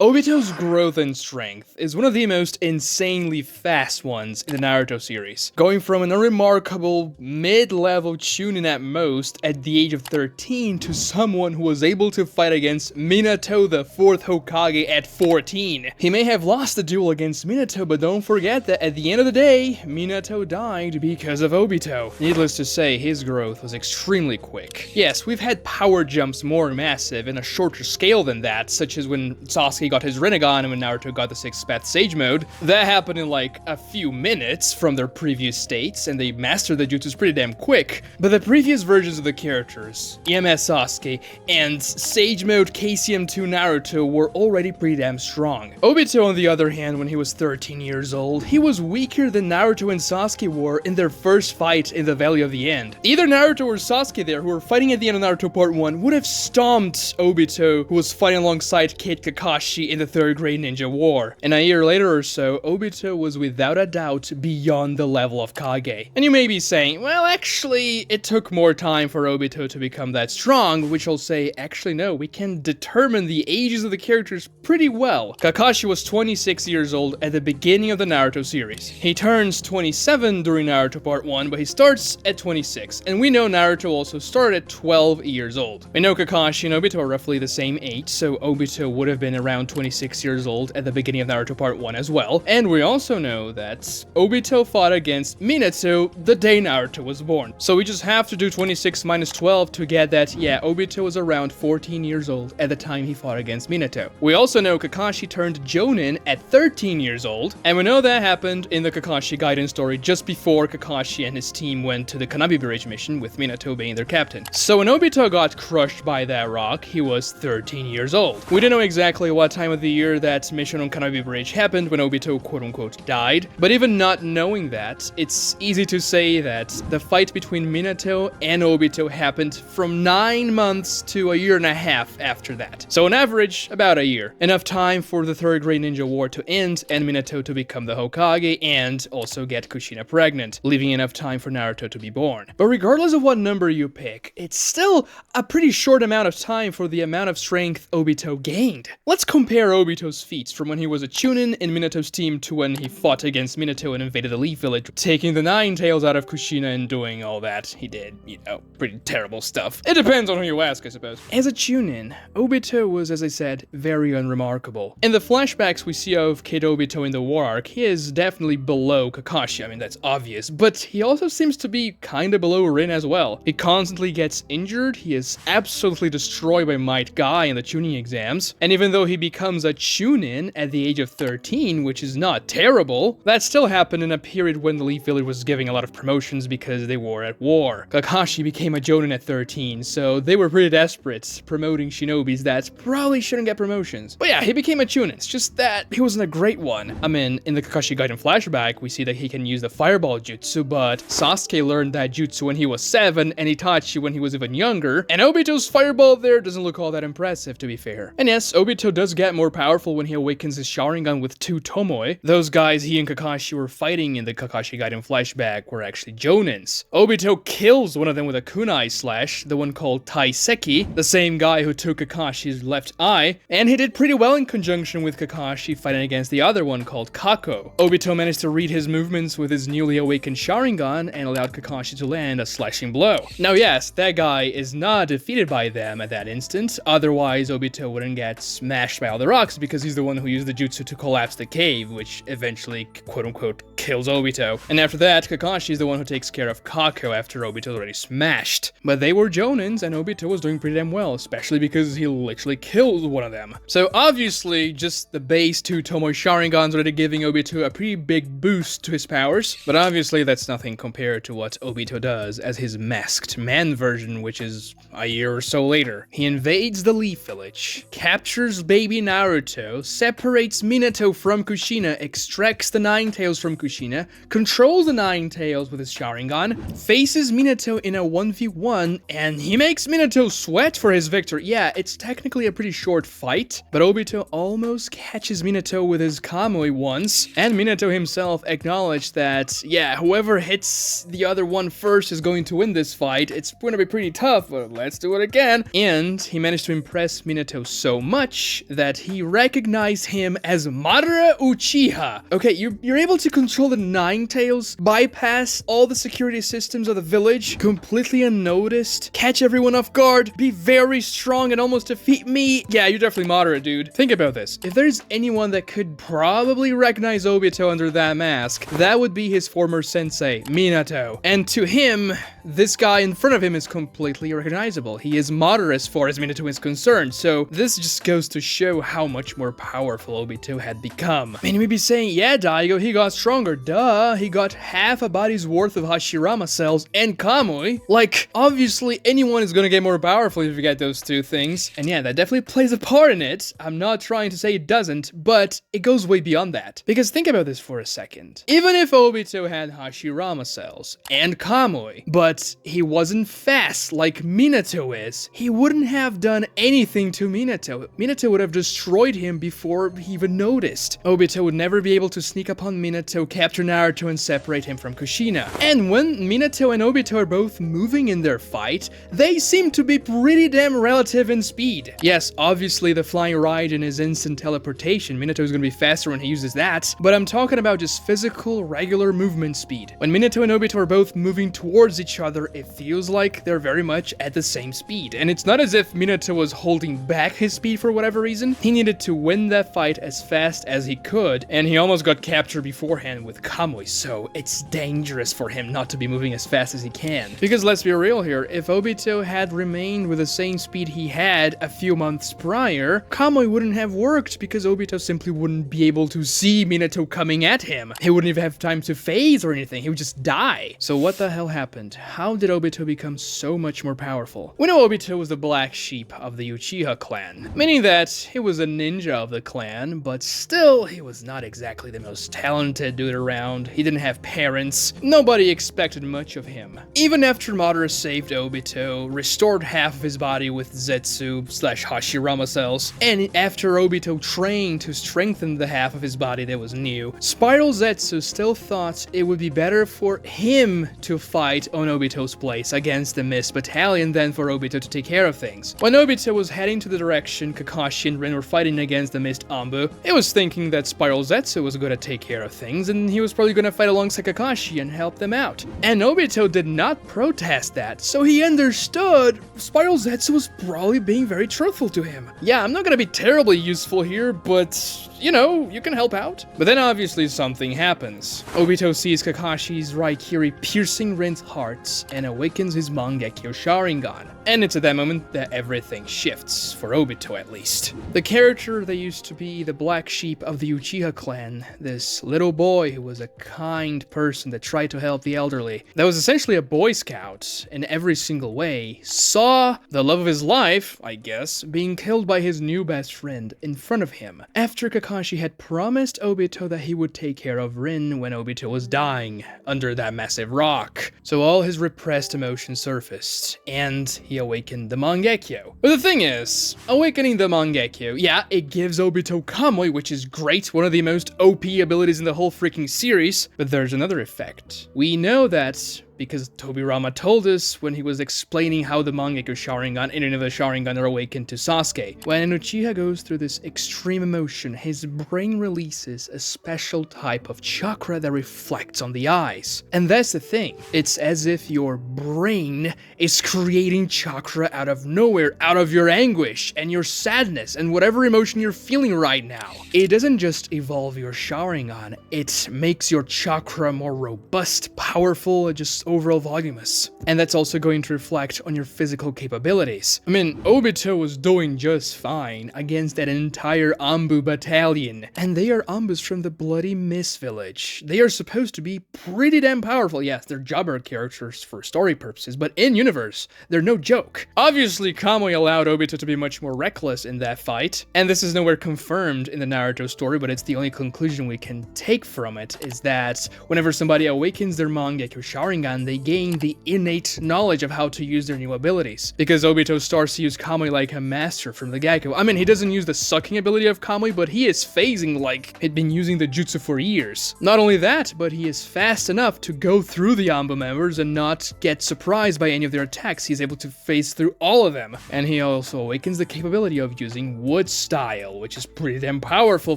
Obito's growth and strength is one of the most insanely fast ones in the Naruto series, going from an unremarkable mid-level Chunin at most at the age of 13 to someone who was able to fight against Minato, the 4th Hokage, at 14. He may have lost the duel against Minato, but don't forget that at the end of the day, Minato died because of Obito. Needless to say, his growth was extremely quick. Yes, we've had power jumps more massive in a shorter scale than that, such as when Sasuke got his Rinnegan and when Naruto got the 6th Path Sage Mode. That happened in like a few minutes from their previous states, and they mastered the jutsus pretty damn quick. But the previous versions of the characters, EMS Sasuke and Sage Mode KCM2 Naruto, were already pretty damn strong. Obito, on the other hand, when he was 13 years old, he was weaker than Naruto and Sasuke were in their first fight in the Valley of the End. Either Naruto or Sasuke there, who were fighting at the end of Naruto Part 1, would have stomped Obito, who was fighting alongside Kid Kakashi in the 3rd Great Ninja War. And a year later or so, Obito was without a doubt beyond the level of Kage. And you may be saying, well, actually, it took more time for Obito to become that strong, which I'll say, actually no, we can determine the ages of the characters pretty well. Kakashi was 26 years old at the beginning of the Naruto series. He turns 27 during Naruto Part 1, but he starts at 26. And we know Naruto also started at 12 years old. We know Kakashi and Obito are roughly the same age, so Obito would have been around 26 years old at the beginning of Naruto Part 1 as well. And we also know that Obito fought against Minato the day Naruto was born. So we just have to do 26 minus 12 to get that, yeah, Obito was around 14 years old at the time he fought against Minato. We also know Kakashi turned Jonin at 13 years old, and we know that happened in the Kakashi Gaiden story just before Kakashi and his team went to the Kanabi Bridge mission with Minato being their captain. So when Obito got crushed by that rock, he was 13 years old. We don't know exactly what time of the year that mission on Kanabi Bridge happened when Obito quote-unquote died, but even not knowing that, it's easy to say that the fight between Minato and Obito happened from 9 months to a year and a half after that. So on average, about a year. Enough time for the 3rd Great Ninja War to end and Minato to become the Hokage and also get Kushina pregnant, leaving enough time for Naruto to be born. But regardless of what number you pick, it's still a pretty short amount of time for the amount of strength Obito gained. Let's compare Obito's feats from when he was a Chunin in Minato's team to when he fought against Minato and invaded the Leaf Village, taking the 9 tails out of Kushina and doing all that he did, you know, pretty terrible stuff. It depends on who you ask, I suppose. As a Chunin, Obito was, as I said, very unremarkable. In the flashbacks we see of Kid Obito in the War Arc, he is definitely below Kakashi, I mean that's obvious, but he also seems to be kinda below Rin as well. He constantly gets injured, he is absolutely destroyed by Might Guy in the Chunin exams, and even though he becomes a Chunin at the age of 13, which is not terrible, that still happened in a period when the Leaf Village was giving a lot of promotions because they were at war. Kakashi became a Jonin at 13, so they were pretty desperate, promoting shinobis that probably shouldn't get promotions. But yeah, he became a Chunin, it's just that he wasn't a great one. I mean, in the Kakashi Gaiden flashback, we see that he can use the Fireball Jutsu, but Sasuke learned that jutsu when he was 7, and Itachi when he was even younger, and Obito's Fireball there doesn't look all that impressive, to be fair. And yes, Obito does get more powerful when he awakens his Sharingan with 2 Tomoe. Those guys he and Kakashi were fighting in the Kakashi Gaiden flashback were actually Jonins. Obito kills one of them with a kunai slash, the one called Taiseki, the same guy who took Kakashi's left eye, and he did pretty well in conjunction with Kakashi fighting against the other one called Kako. Obito managed to read his movements with his newly awakened Sharingan and allowed Kakashi to land a slashing blow. Now yes, that guy is not defeated by them at that instant, otherwise Obito wouldn't get smashed by all the rocks because he's the one who used the jutsu to collapse the cave, which eventually quote-unquote kills Obito. And after that, Kakashi is the one who takes care of Kako after Obito's already smashed. But they were Jonins and Obito was doing pretty damn well, especially because he literally killed one of them. So obviously, just the base 2 Tomoe Sharingans already giving Obito a pretty big boost to his powers, but obviously that's nothing compared to what Obito does as his masked man version, which is a year or so later. He invades the Leaf Village, captures baby Naruto, separates Minato from Kushina, extracts the 9 tails from Kushina, controls the 9 tails with his Sharingan, faces Minato in a 1v1, and he makes Minato sweat for his victory. Yeah, it's technically a pretty short fight, but Obito almost catches Minato with his Kamui once, and Minato himself acknowledged that, yeah, whoever hits the other one first is going to win this fight. It's going to be pretty tough, but let's do it again. And he managed to impress Minato so much that that he recognized him as Madara Uchiha. Okay, you're able to control the Nine Tails, bypass all the security systems of the village, completely unnoticed, catch everyone off guard, be very strong and almost defeat me. Yeah, you're definitely Madara, dude. Think about this. If there's anyone that could probably recognize Obito under that mask, that would be his former sensei, Minato. And to him, this guy in front of him is completely recognizable. He is Madara as far as Minato is concerned, so this just goes to show how much more powerful Obito had become. And you may be saying, yeah, Daigo, he got stronger. Duh, he got half a body's worth of Hashirama cells and Kamui. Like, obviously, anyone is gonna get more powerful if you get those two things. And yeah, that definitely plays a part in it. I'm not trying to say it doesn't, but it goes way beyond that. Because think about this for a second. Even if Obito had Hashirama cells and Kamui, but he wasn't fast like Minato is, he wouldn't have done anything to Minato. Minato would have destroyed him before he even noticed. Obito would never be able to sneak upon Minato, capture Naruto, and separate him from Kushina. And when Minato and Obito are both moving in their fight, they seem to be pretty damn relative in speed. Yes, obviously the flying Raiden is instant teleportation. Minato is gonna be faster when he uses that, but I'm talking about just physical, regular movement speed. When Minato and Obito are both moving towards each other, it feels like they're very much at the same speed. And it's not as if Minato was holding back his speed for whatever reason. He needed to win that fight as fast as he could, and he almost got captured beforehand with Kamui, so it's dangerous for him not to be moving as fast as he can. Because let's be real here, if Obito had remained with the same speed he had a few months prior, Kamui wouldn't have worked because Obito simply wouldn't be able to see Minato coming at him. He wouldn't even have time to phase or anything, he would just die. So what the hell happened? How did Obito become so much more powerful? We know Obito was the black sheep of the Uchiha clan, meaning that he was a ninja of the clan, but still, he was not exactly the most talented dude around. He didn't have parents. Nobody expected much of him. Even after Madara saved Obito, restored half of his body with Zetsu/Hashirama cells, and after Obito trained to strengthen the half of his body that was new, Spiral Zetsu still thought it would be better for him to fight on Obito's place against the Mist Battalion than for Obito to take care of things. When Obito was heading to the direction Kakashi and Rin were fighting against the Mist Anbu, he was thinking that Spiral Zetsu was going to take care of things, and he was probably going to fight alongside Kakashi and help them out. And Obito did not protest that, so he understood Spiral Zetsu was probably being very truthful to him. Yeah, I'm not going to be terribly useful here, but you know, you can help out. But then obviously something happens. Obito sees Kakashi's Raikiri piercing Rin's heart and awakens his Mangekyou Sharingan. And it's at that moment that everything shifts, for Obito at least. The character that used to be the black sheep of the Uchiha clan, this little boy who was a kind person that tried to help the elderly, that was essentially a Boy Scout in every single way, saw the love of his life, I guess, being killed by his new best friend in front of him. After Kakashi had promised Obito that he would take care of Rin when Obito was dying under that massive rock. So all his repressed emotions surfaced, and he awakened the Mangekyou. But the thing is, awakening the Mangekyou, yeah, it gives Obito Kamui, which is great, one of the most OP abilities in the whole freaking series, but there's another effect. We know that because Tobirama told us when he was explaining how the Mangekyou Sharingan and another Sharingan are awakened to Sasuke. When an Uchiha goes through this extreme emotion, his brain releases a special type of chakra that reflects on the eyes. And that's the thing. It's as if your brain is creating chakra out of nowhere, out of your anguish and your sadness and whatever emotion you're feeling right now. It doesn't just evolve your Sharingan, it makes your chakra more robust, powerful, just overall voluminous. And that's also going to reflect on your physical capabilities. I mean, Obito was doing just fine against that entire Anbu battalion. And they are Anbus from the Bloody Mist Village. They are supposed to be pretty damn powerful. Yes, they're jobber characters for story purposes, but in universe, they're no joke. Obviously, Kamui allowed Obito to be much more reckless in that fight. And this is nowhere confirmed in the Naruto story, but it's the only conclusion we can take from it, is that whenever somebody awakens their Mangekyou Sharingan, Sharingan, they gain the innate knowledge of how to use their new abilities. Because Obito starts to use Kamui like a master from the get-go. I mean, he doesn't use the sucking ability of Kamui, but he is phasing like he'd been using the jutsu for years. Not only that, but he is fast enough to go through the Amba members and not get surprised by any of their attacks. He's able to phase through all of them. And he also awakens the capability of using Wood Style, which is pretty damn powerful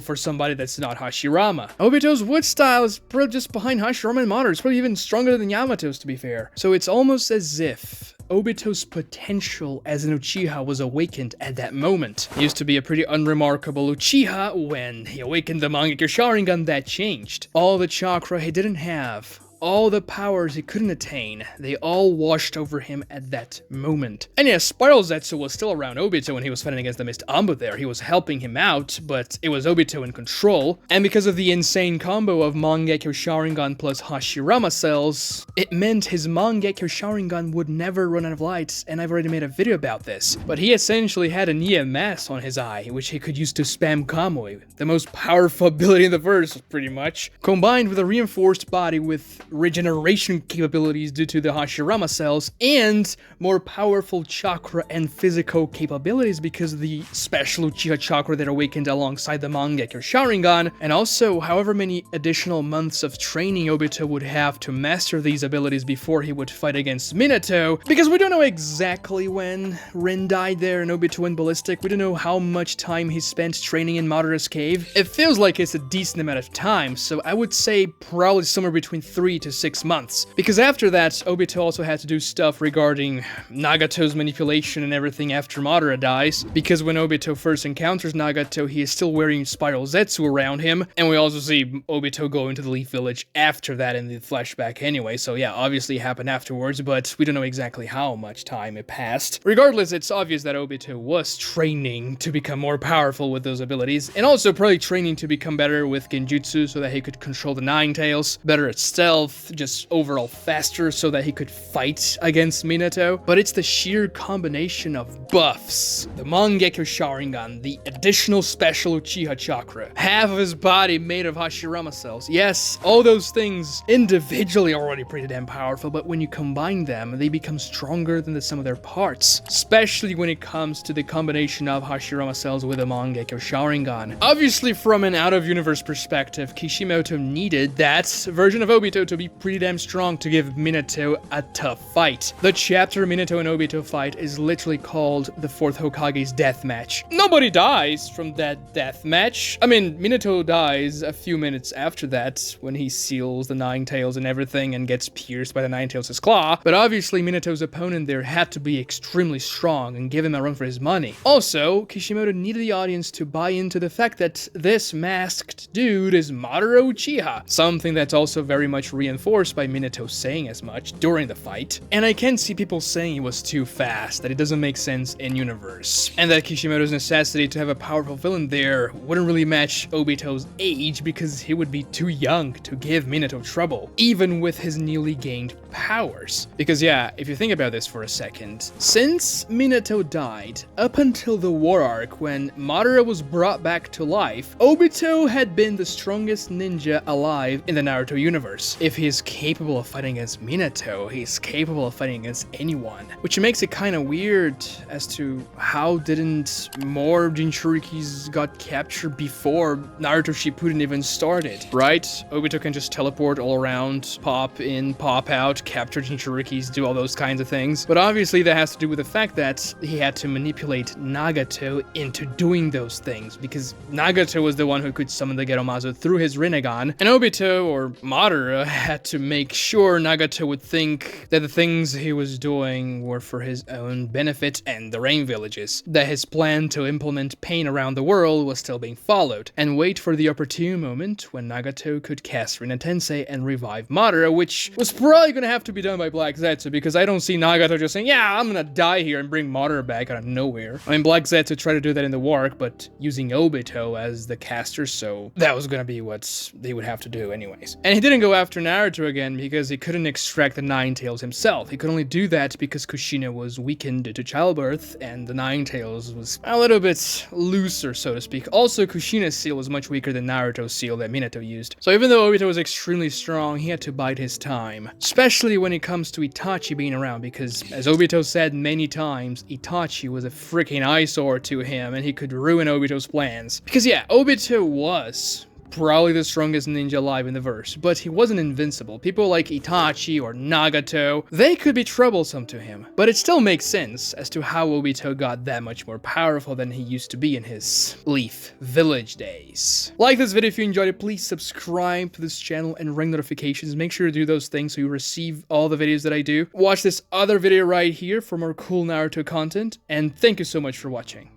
for somebody that's not Hashirama. Obito's Wood Style is probably just behind Hashirama and Madara. It's probably even stronger than Yamato's, to be fair. So it's almost as if Obito's potential as an Uchiha was awakened at that moment. He used to be a pretty unremarkable Uchiha. When he awakened the Mangekyou Sharingan, that changed. All the chakra he didn't have, all the powers he couldn't attain, they all washed over him at that moment. And yeah, Spiral Zetsu was still around Obito when he was fighting against the Mist Amba there. He was helping him out, but it was Obito in control. And because of the insane combo of Mangekyou Sharingan plus Hashirama cells, it meant his Mangekyou Sharingan would never run out of light, and I've already made a video about this. But he essentially had an EMS on his eye, which he could use to spam Kamui, the most powerful ability in the verse, pretty much, combined with a reinforced body with regeneration capabilities due to the Hashirama cells, and more powerful chakra and physical capabilities because of the special Uchiha chakra that awakened alongside the Mangekyou Sharingan, and also however many additional months of training Obito would have to master these abilities before he would fight against Minato, because we don't know exactly when Rin died there and Obito went ballistic. We don't know how much time he spent training in Madara's cave. It feels like it's a decent amount of time, so I would say probably somewhere between 3 to 6 months. Because after that, Obito also had to do stuff regarding Nagato's manipulation and everything after Madara dies. Because when Obito first encounters Nagato, he is still wearing Spiral Zetsu around him. And we also see Obito go into the Leaf Village after that in the flashback anyway. So yeah, obviously it happened afterwards, but we don't know exactly how much time it passed. Regardless, it's obvious that Obito was training to become more powerful with those abilities, and also probably training to become better with Genjutsu so that he could control the Nine Tails, better at stealth, just overall faster so that he could fight against Minato. But it's the sheer combination of buffs, the Mangekyou Sharingan, the additional special Uchiha chakra, half of his body made of Hashirama cells. Yes, all those things individually are already pretty damn powerful, but when you combine them, they become stronger than the sum of their parts, especially when it comes to the combination of Hashirama cells with the Mangekyou Sharingan. Obviously, from an out-of-universe perspective, Kishimoto needed that version of Obito to be pretty damn strong to give Minato a tough fight. The chapter Minato and Obito fight is literally called the 4th Hokage's death match. Nobody dies from that death match. I mean, Minato dies a few minutes after that when he seals the Nine Tails and everything and gets pierced by the Nine Tails' claw, but obviously Minato's opponent there had to be extremely strong and give him a run for his money. Also, Kishimoto needed the audience to buy into the fact that this masked dude is Madara Uchiha, something that's also very much reinforced by Minato saying as much during the fight. And I can see people saying he was too fast, that it doesn't make sense in universe, and that Kishimoto's necessity to have a powerful villain there wouldn't really match Obito's age because he would be too young to give Minato trouble, even with his newly gained powers. Because yeah, if you think about this for a second, since Minato died, up until the war arc when Madara was brought back to life, Obito had been the strongest ninja alive in the Naruto universe. If he's capable of fighting against Minato, he's capable of fighting against anyone. Which makes it kind of weird as to how didn't more Jinchurikis got captured before Naruto Shippuden even started, right? Obito can just teleport all around, pop in, pop out, capture Jinchurikis, do all those kinds of things. But obviously that has to do with the fact that he had to manipulate Nagato into doing those things, because Nagato was the one who could summon the Geromazo through his Rinnegan, and Obito, or Madara, had to make sure Nagato would think that the things he was doing were for his own benefit and the Rain Villages, that his plan to implement pain around the world was still being followed, and wait for the opportune moment when Nagato could cast Rinne Tensei and revive Madara, which was probably gonna have to be done by Black Zetsu, because I don't see Nagato just saying, yeah, I'm gonna die here and bring Madara back out of nowhere. I mean, Black Zetsu tried to do that in the war arc, but using Obito as the caster, so that was gonna be what they would have to do anyways. And he didn't go after Naruto again because he couldn't extract the Nine Tails himself. He could only do that because Kushina was weakened due to childbirth, and the Nine Tails was a little bit looser, so to speak. Also, Kushina's seal was much weaker than Naruto's seal that Minato used. So even though Obito was extremely strong, he had to bide his time. Especially when it comes to Itachi being around, because as Obito said many times, Itachi was a freaking eyesore to him, and he could ruin Obito's plans. Because yeah, Obito was probably the strongest ninja alive in the verse, but he wasn't invincible. People like Itachi or Nagato, they could be troublesome to him. But it still makes sense as to how Obito got that much more powerful than he used to be in his Leaf Village days. Like this video if you enjoyed it, please subscribe to this channel and ring notifications. Make sure to do those things so you receive all the videos that I do. Watch this other video right here for more cool Naruto content, and thank you so much for watching.